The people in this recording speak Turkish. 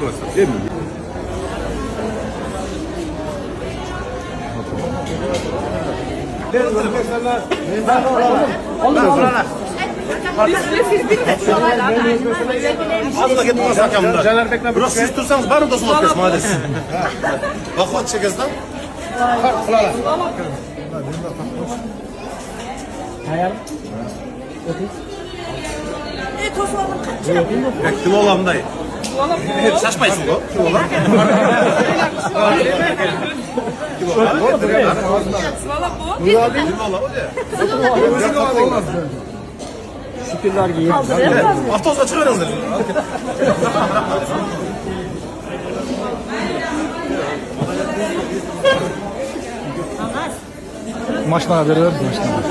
Burası değil mi? Az da gitme hakamlar. Burası siz dursanız bari da soğuk kesme hadi. Bak what çekeriz lan. Kim olam dayı? Şaşmayısın bu. Kim olam? Kim olam? Kim olam o diye. Şükürler giyin. Avtobusla çıkarız dedi. Maçtan haberi var. Maçtan.